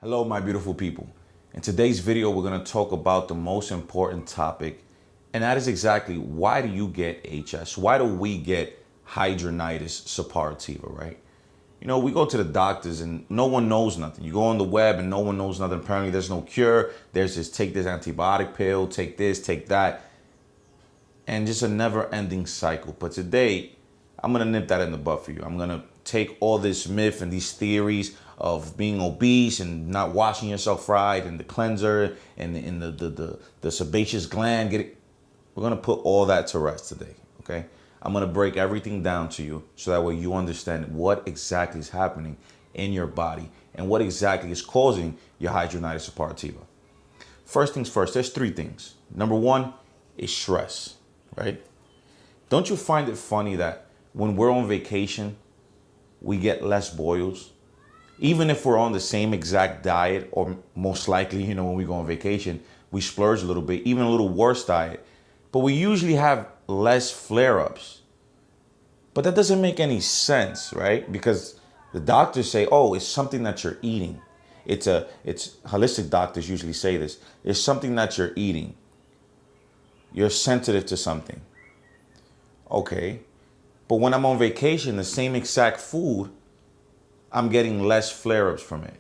Hello, my beautiful people. In today's video, we're going to talk about the most important topic, and that is exactly why do you get HS? Why do we get hidradenitis suppurativa, right? You know, we go to the doctors and no one knows nothing. You go on the web and no one knows nothing. Apparently, there's no cure. There's just take this antibiotic pill, take this, take that, and just a never-ending cycle. But today, I'm gonna nip that in the bud for you. I'm gonna take all this myth and these theories of being obese and not washing yourself right, and the cleanser and the sebaceous gland. We're gonna put all that to rest today. Okay? I'm gonna break everything down to you so that way you understand what exactly is happening in your body and what exactly is causing your hidradenitis suppurativa. First things first, there's three things. Number one is stress, right? Don't you find it funny that when we're on vacation, we get less boils? Even if we're on the same exact diet, or most likely, when we go on vacation, we splurge a little bit, even a little worse diet, but we usually have less flare-ups. But that doesn't make any sense, right? Because the doctors say, oh, it's something that you're eating. It's holistic doctors usually say this. It's something that you're eating. You're sensitive to something. Okay. But when I'm on vacation, the same exact food, I'm getting less flare-ups from it.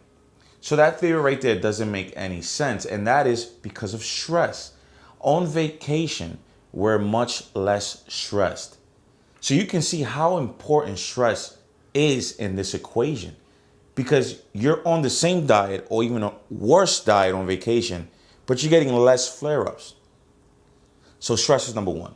So that theory right there doesn't make any sense. And that is because of stress. On vacation, we're much less stressed. So you can see how important stress is in this equation, because you're on the same diet or even a worse diet on vacation, but you're getting less flare-ups. So stress is number one.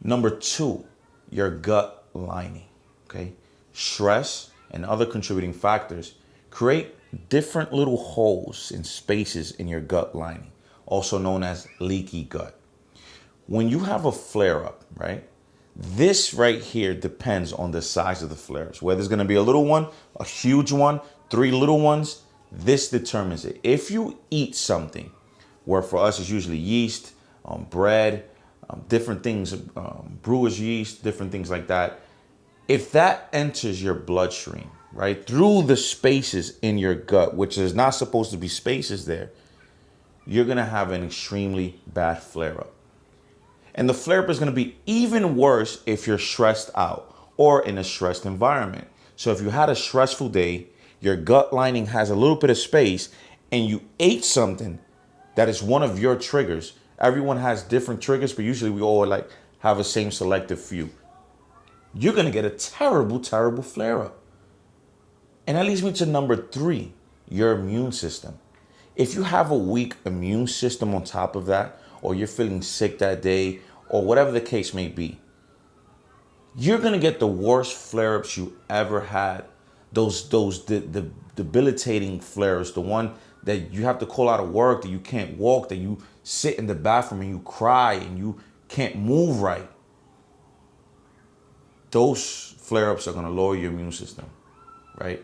Number two, your gut lining, okay? Stress and other contributing factors create different little holes and spaces in your gut lining, also known as leaky gut. When you have a flare-up, right? This right here depends on the size of the flares. Whether it's gonna be a little one, a huge one, three little ones, this determines it. If you eat something, where for us it's usually yeast, bread, different things, brewer's yeast, different things like that. If that enters your bloodstream, right, through the spaces in your gut, which is not supposed to be spaces there, you're gonna have an extremely bad flare-up. And the flare-up is gonna be even worse if you're stressed out or in a stressed environment. So if you had a stressful day, your gut lining has a little bit of space, and you ate something that is one of your triggers. Everyone has different triggers, but usually we all have a same selective few. You're gonna get a terrible, terrible flare-up. And that leads me to number three, your immune system. If you have a weak immune system on top of that, or you're feeling sick that day, or whatever the case may be, you're gonna get the worst flare-ups you ever had. Those debilitating flares, the one that you have to call out of work, that you can't walk, that you sit in the bathroom and you cry and you can't move right. Those flare-ups are gonna lower your immune system, right?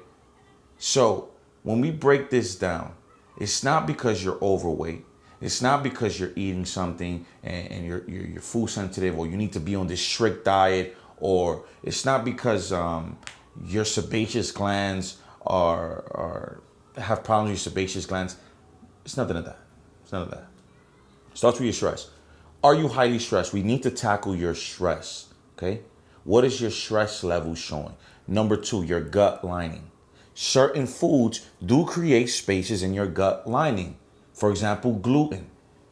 So when we break this down, it's not because you're overweight. It's not because you're eating something and you're food sensitive, or you need to be on this strict diet, or it's not because your sebaceous glands are have problems with your sebaceous glands. It's nothing of that. It's none of that. Starts with your stress. Are you highly stressed? We need to tackle your stress. Okay. What is your stress level showing? Number two, your gut lining. Certain foods do create spaces in your gut lining. For example, gluten.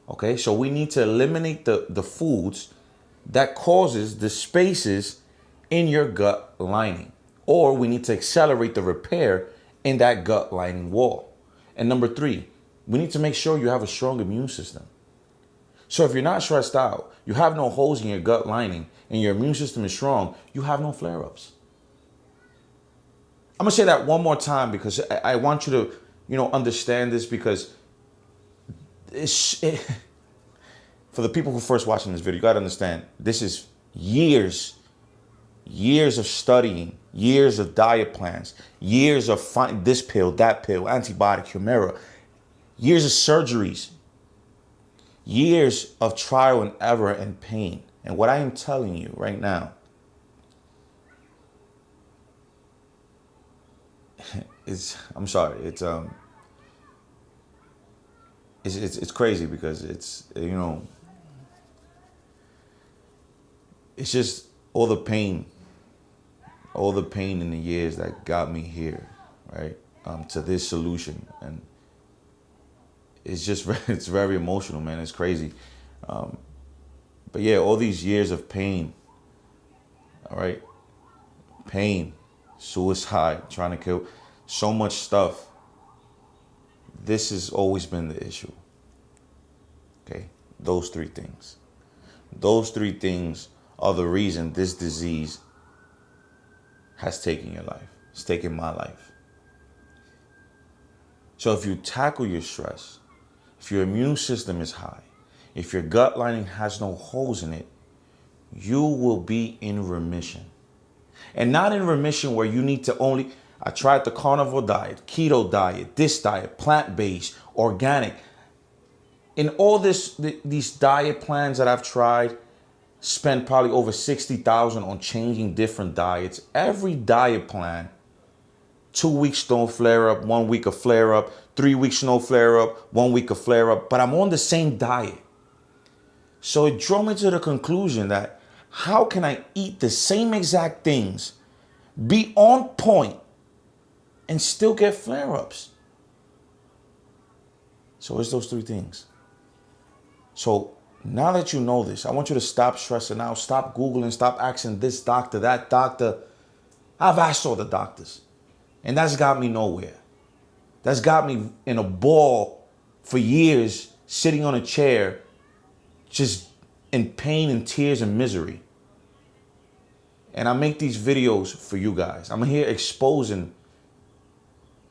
Okay, so we need to eliminate the foods that causes the spaces in your gut lining. Or we need to accelerate the repair in that gut lining wall. And number three, we need to make sure you have a strong immune system. So if you're not stressed out, you have no holes in your gut lining, and your immune system is strong, you have no flare-ups. I'm gonna say that one more time because I want you to, understand this, because for the people who are first watching this video, you gotta understand, this is years of studying, years of diet plans, years of finding this pill, that pill, antibiotic, Humira, years of surgeries, years of trial and error and pain. And what I am telling you right now is, I'm sorry, it's crazy because it's, it's just all the pain in the years that got me here, right? To this solution. And it's just, it's very emotional, man. It's crazy. But yeah, all these years of pain, all right? Pain, suicide, trying to kill, so much stuff. This has always been the issue. Okay? Those three things. Those three things are the reason this disease has taken your life. It's taken my life. So if you tackle your stress, if your immune system is high, if your gut lining has no holes in it, you will be in remission. And not in remission where you need to only, I tried the carnivore diet, keto diet, this diet, plant-based, organic. In all these diet plans that I've tried, spent probably over $60,000 on changing different diets. Every diet plan, 2 weeks no flare up, 1 week of flare up, 3 weeks no flare up, 1 week of flare up, but I'm on the same diet. So it drove me to the conclusion that how can I eat the same exact things, be on point, and still get flare-ups? So it's those three things. So now that you know this, I want you to stop stressing out, stop Googling, stop asking this doctor, that doctor. I've asked all the doctors, and that's got me nowhere. That's got me in a ball for years, sitting on a chair, just in pain and tears and misery. And I make these videos for you guys. I'm here exposing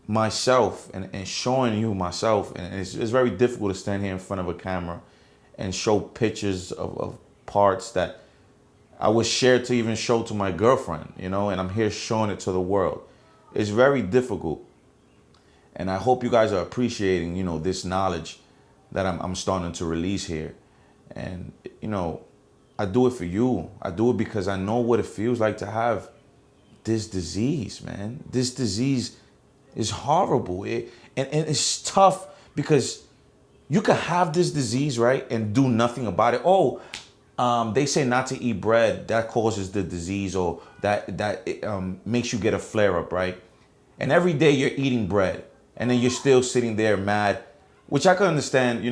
myself and showing you myself. And it's very difficult to stand here in front of a camera and show pictures of parts that I was scared to even show to my girlfriend, and I'm here showing it to the world. It's very difficult. And I hope you guys are appreciating, this knowledge that I'm starting to release here. And, I do it for you. I do it because I know what it feels like to have this disease, man. This disease is horrible. And it's tough because you can have this disease, right, and do nothing about it. They say not to eat bread. That causes the disease, or that makes you get a flare-up, right? And every day you're eating bread, and then you're still sitting there mad, which I can understand,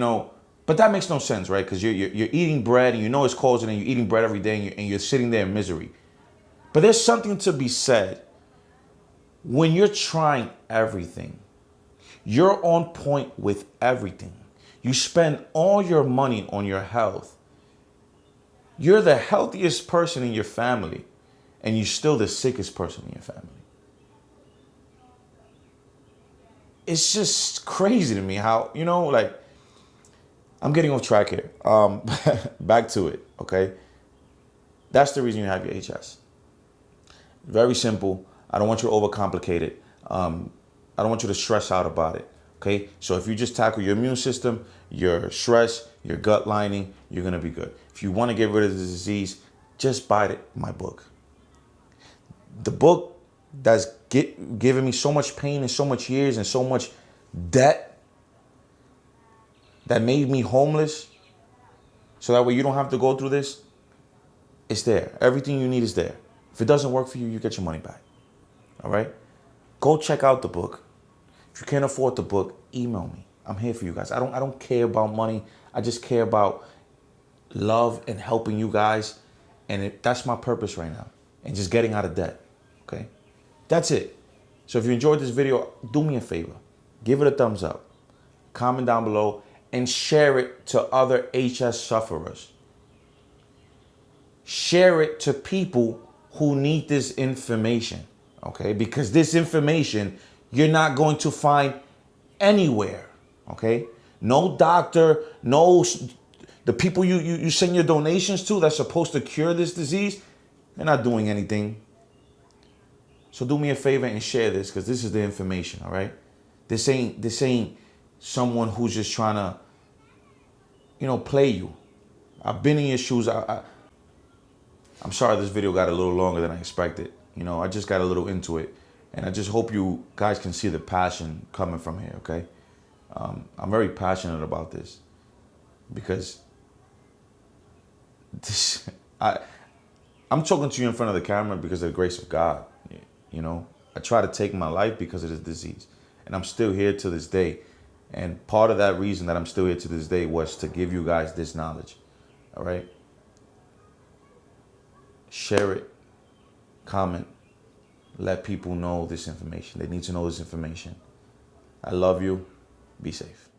but that makes no sense, right? Because you're eating bread, and you know it's causing, and you're eating bread every day, and you're sitting there in misery. But there's something to be said. When you're trying everything, you're on point with everything. You spend all your money on your health. You're the healthiest person in your family, and you're still the sickest person in your family. It's just crazy to me how, I'm getting off track here. Back to it, okay? That's the reason you have your HS. Very simple. I don't want you to overcomplicate it. I don't want you to stress out about it, okay? So if you just tackle your immune system, your stress, your gut lining, you're going to be good. If you want to get rid of the disease, just buy my book. The book that's giving me so much pain and so much years and so much debt that made me homeless, so that way you don't have to go through this, it's there. Everything you need is there. If it doesn't work for you, you get your money back. All right? Go check out the book. If you can't afford the book, email me. I'm here for you guys. I don't care about money. I just care about love and helping you guys. And that's my purpose right now. And just getting out of debt. Okay? That's it. So if you enjoyed this video, do me a favor. Give it a thumbs up. Comment down below. And share it to other HS sufferers. Share it to people who need this information, okay? Because this information you're not going to find anywhere, okay? No doctor, the people you send your donations to that's supposed to cure this disease, they're not doing anything. So do me a favor and share this, because this is the information, all right? This ain't someone who's just trying to, play you. I've been in your shoes. I'm sorry this video got a little longer than I expected. I just got a little into it. And I just hope you guys can see the passion coming from here, okay? I'm very passionate about this because this, I'm talking to you in front of the camera because of the grace of God. You know, I try to take my life because of this disease, and I'm still here to this day. And part of that reason that I'm still here to this day was to give you guys this knowledge. All right. Share it, comment, let people know this information. They need to know this information. I love you. Be safe.